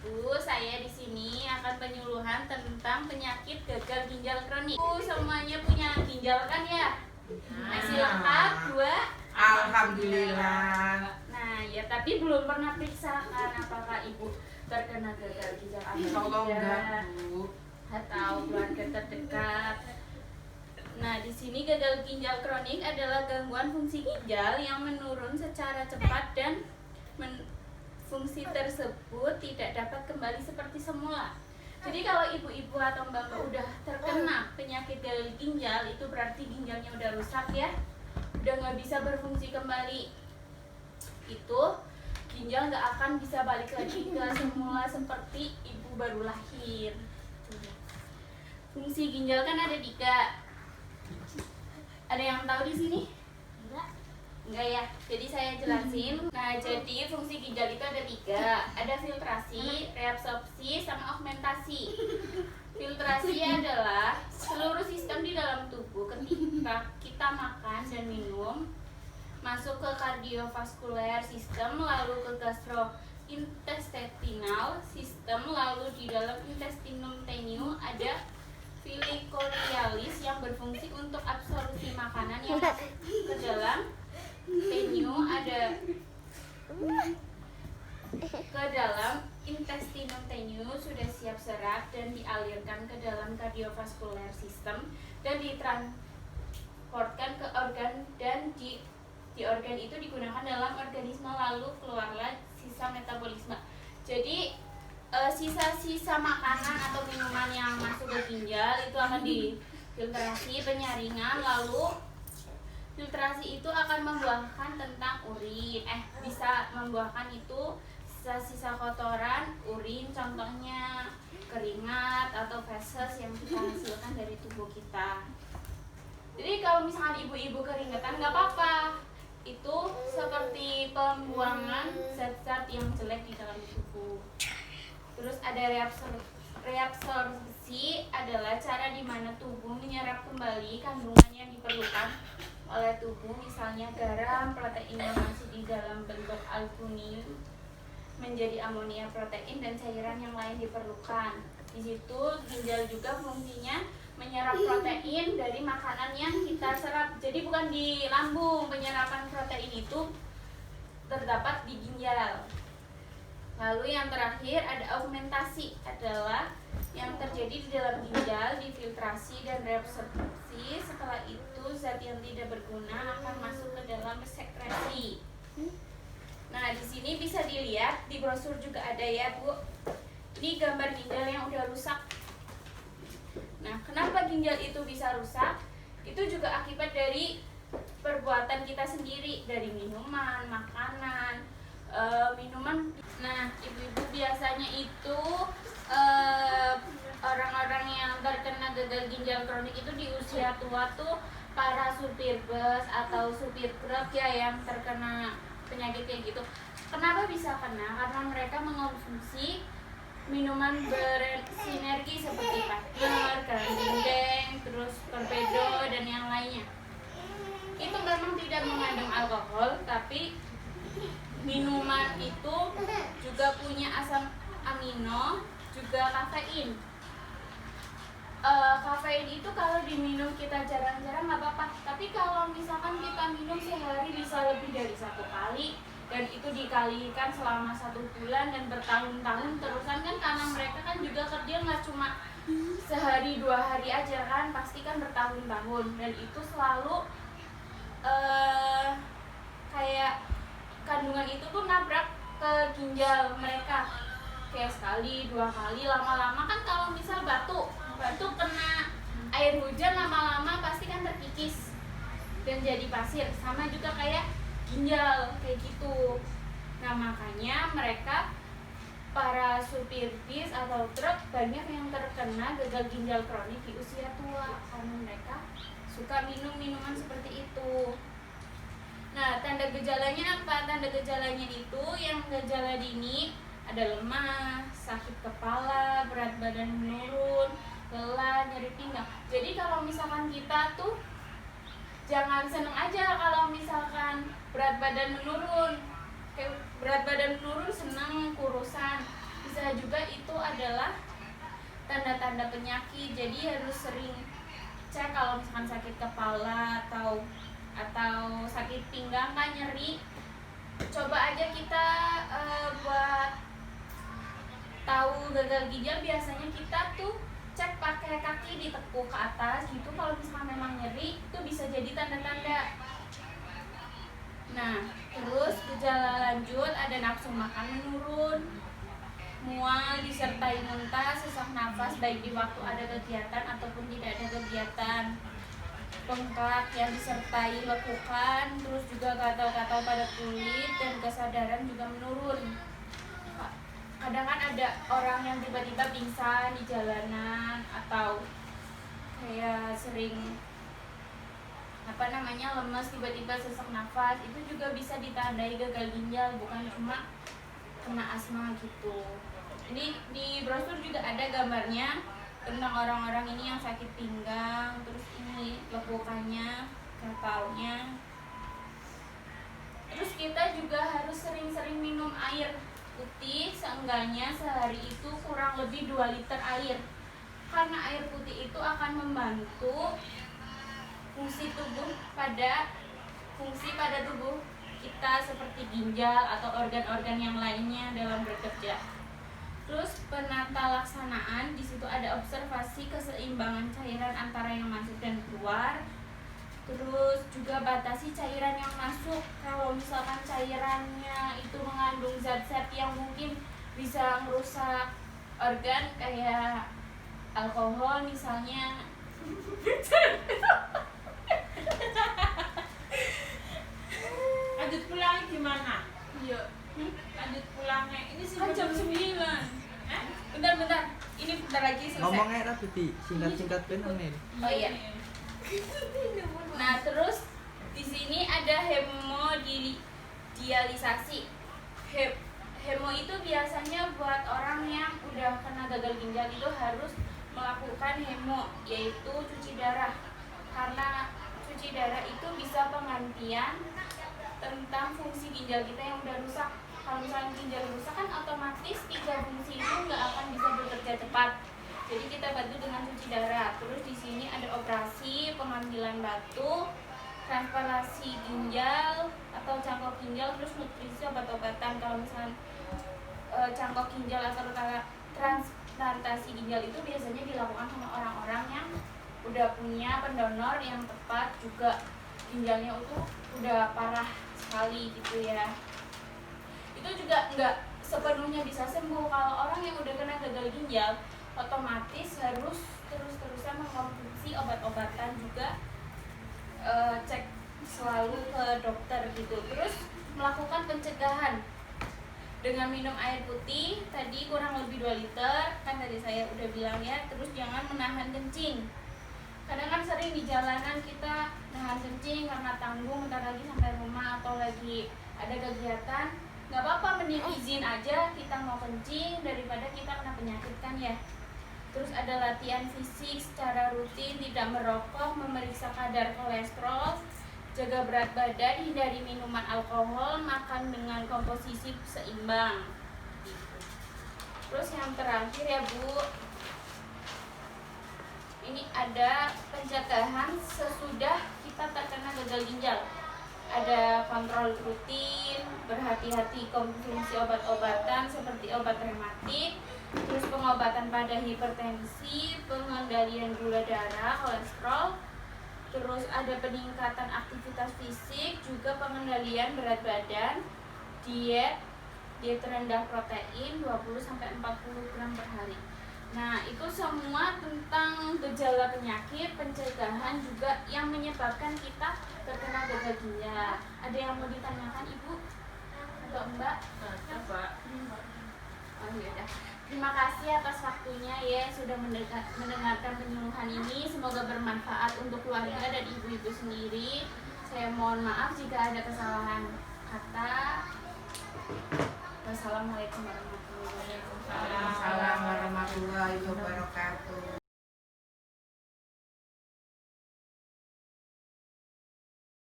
Ibu, saya di sini akan penyuluhan tentang penyakit gagal ginjal kronik. Ibu semuanya punya ginjal kan ya? Masih lengkap, dua? Alhamdulillah. Nah ya, tapi belum pernah periksakan apakah ibu terkena gagal ginjal Tolong tidak enggak, Bu. atau keluarga terdekat. Nah, di sini gagal ginjal kronik adalah gangguan fungsi ginjal yang menurun secara cepat dan fungsi tersebut tidak dapat kembali seperti semula. Jadi kalau ibu-ibu atau mbak-mbak udah terkena penyakit gagal ginjal, itu berarti ginjalnya udah rusak ya, udah nggak bisa berfungsi kembali. Itu ginjal nggak akan bisa balik lagi ke semula seperti ibu baru lahir. Fungsi ginjal kan ada 3. Ada yang tahu di sini? Enggak ya. Jadi saya jelasin. Nah, jadi fungsi ginjal itu ada 3. Ada filtrasi, reabsorpsi, sama augmentasi. Filtrasi adalah seluruh sistem di dalam tubuh ketika kita makan dan minum masuk ke kardiovaskuler sistem, lalu ke gastrointestinal sistem, lalu di dalam intestinum tenue ada filicolialis yang berfungsi untuk absorpsi makanan yang masuk ke dalam tenue, ada ke dalam intestinum tenue sudah siap serap dan dialirkan ke dalam kardiovaskuler sistem dan ditransportkan ke organ, dan di organ itu digunakan dalam organisme, lalu keluarlah sisa metabolisme. Jadi sisa-sisa makanan atau minuman yang masuk ke ginjal itu akan difiltrasi, penyaringan, lalu filtrasi itu akan membuahkan tentang urin, bisa membuahkan itu sisa-sisa kotoran, urin, contohnya keringat atau feses yang kita hasilkan dari tubuh kita. Jadi kalau misalkan ibu-ibu keringetan nggak apa-apa, itu seperti pembuangan zat-zat yang jelek di dalam tubuh. Terus ada reabsorpsi adalah cara di mana tubuh menyerap kembali kandungan yang diperlukan oleh tubuh, misalnya garam, protein yang masih di dalam bentuk albumin menjadi amonia, protein, dan cairan yang lain diperlukan. Di situ ginjal juga fungsinya menyerap protein dari makanan yang kita serap. Jadi bukan di lambung, penyerapan protein itu terdapat di ginjal. Lalu yang terakhir ada augmentasi, adalah yang terjadi di dalam ginjal, difiltrasi dan reabsorpsi. Setelah itu zat yang tidak berguna akan masuk ke dalam sekresi. Nah, di sini bisa dilihat, di brosur juga ada ya, Bu. Ini gambar ginjal yang udah rusak. Nah, kenapa ginjal itu bisa rusak? Itu juga akibat dari perbuatan kita sendiri, dari minuman, makanan, minuman. Nah, ibu-ibu biasanya itu orang-orang yang terkena gagal ginjal kronik itu di usia tua tuh para supir bus atau supir truk ya yang terkena penyakit kayak gitu. Kenapa bisa kena? Karena mereka mengonsumsi minuman bersinergi seperti partner, Grandeng, terus torpedo dan yang lainnya. Itu memang tidak mengandung alkohol, tapi minuman itu juga punya asam amino, juga kafein. Kafein itu kalau diminum kita jarang-jarang nggak apa-apa, tapi kalau misalkan kita minum sehari bisa lebih dari 1 kali, dan itu dikalikan selama 1 bulan dan bertahun-tahun terusan kan, karena mereka kan juga kerja nggak cuma sehari 2 hari aja kan, pasti kan bertahun-tahun, dan itu selalu kayak kandungan itu tuh nabrak ke ginjal mereka, kayak sekali 2 kali, lama-lama kan kalau misal batu kena air hujan, lama-lama pasti kan terkikis dan jadi pasir, sama juga kayak ginjal kayak gitu. Nah, makanya mereka para supir bis atau truk banyak yang terkena gagal ginjal kronik di usia tua karena mereka suka minum minuman seperti itu. Nah, tanda gejalanya apa? Tanda gejalanya itu yang gejala dini ada lemah, sakit kepala, berat badan menurun, lelah, nyeri pinggang. Jadi kalau misalkan kita tuh jangan seneng aja kalau misalkan berat badan menurun. Kayak berat badan menurun seneng, kurusan. Bisa juga itu adalah tanda-tanda penyakit, jadi harus sering cek kalau misalkan sakit kepala atau sakit pinggang kan nyeri. Coba aja kita buat tahu gagal ginjal, biasanya kita tuh cek pakai kaki ditekuk ke atas gitu. Kalau misalkan memang nyeri itu bisa jadi tanda-tanda. Nah, terus gejala lanjut ada nafsu makan menurun, mual disertai muntah, sesak nafas baik di waktu ada kegiatan ataupun tidak ada kegiatan, bengkak yang disertai lekukan, terus juga gatal-gatal pada kulit dan kesadaran juga menurun. Kadang kan ada orang yang tiba-tiba pingsan di jalanan atau kayak sering lemes, tiba-tiba sesak nafas, itu juga bisa ditandai gagal ginjal, bukan cuma kena asma gitu. Ini di brosur juga ada gambarnya tentang orang-orang ini yang sakit pinggang, terus ini lekukannya, gatalnya. Terus kita juga harus sering-sering minum air putih, seenggaknya sehari itu kurang lebih 2 liter air. Karena air putih itu akan membantu fungsi pada tubuh kita seperti ginjal atau organ-organ yang lainnya dalam bekerja. Terus penata laksanaan, di situ ada observasi keseimbangan cairan antara yang masuk dan keluar. Terus juga batasi cairan yang masuk. Kalau misalkan cairannya itu mengandung zat-zat yang mungkin bisa merusak organ kayak alkohol misalnya. Lanjut pulangnya gimana? Iya. Lanjut pulangnya ini sih Kan jam 9. Bentar. Ini bentar lagi selesai. Ngomongnya tapi singkat-singkat benar nih. Oh iya. Nah, terus di sini ada hemodialisasi. Hemo itu biasanya buat orang yang udah kena gagal ginjal itu harus melakukan hemo, yaitu cuci darah. Karena cuci darah itu bisa penggantian tentang fungsi ginjal kita yang udah rusak. Kalau misalnya ginjal rusak kan otomatis 3 fungsi itu nggak akan bisa bekerja cepat. Jadi kita bantu dengan cuci darah. Terus di sini ada operasi pengambilan batu, transplantasi ginjal atau cangkok ginjal, terus nutrisi obat-obatan. Kalau misalnya cangkok ginjal atau transplantasi ginjal itu biasanya dilakukan sama orang-orang yang udah punya pendonor yang tepat, juga ginjalnya itu udah parah sekali gitu ya. Itu juga nggak sepenuhnya bisa sembuh. Kalau orang yang udah kena gagal ginjal otomatis harus terus-terusan mengkonsumsi obat-obatan, juga cek selalu ke dokter gitu. Terus melakukan pencegahan dengan minum air putih tadi kurang lebih 2 liter, kan tadi saya udah bilang ya. Terus jangan menahan kencing. Kadang kan sering di jalanan kita nahan kencing karena tanggung bentar lagi sampai rumah atau lagi ada kegiatan. Gak apa-apa, mending izin aja kita mau kencing daripada kita kena penyakit kan ya. Terus ada latihan fisik secara rutin, tidak merokok, memeriksa kadar kolesterol, jaga berat badan, hindari minuman alkohol, makan dengan komposisi seimbang. Terus yang terakhir ya Bu, ini ada pencegahan sesudah kita terkena gagal ginjal. Ada kontrol rutin, berhati-hati konsumsi obat-obatan seperti obat rematik, terus pengobatan pada hipertensi, pengendalian gula darah, kolesterol, terus ada peningkatan aktivitas fisik, juga pengendalian berat badan, diet rendah protein 20-40 gram per hari. Nah, itu semua tentang gejala penyakit, pencegahan, juga yang menyebabkan kita terkena gagal ginjal. Ada yang mau ditanyakan Ibu atau Mbak? Coba. Oh iya dah. Terima kasih atas waktunya ya, sudah mendengarkan penyuluhan ini. Semoga bermanfaat untuk keluarga dan ibu-ibu sendiri. Saya mohon maaf jika ada kesalahan kata. Wassalamualaikum warahmatullahi wabarakatuh. Waalaikumsalam warahmatullahi wabarakatuh.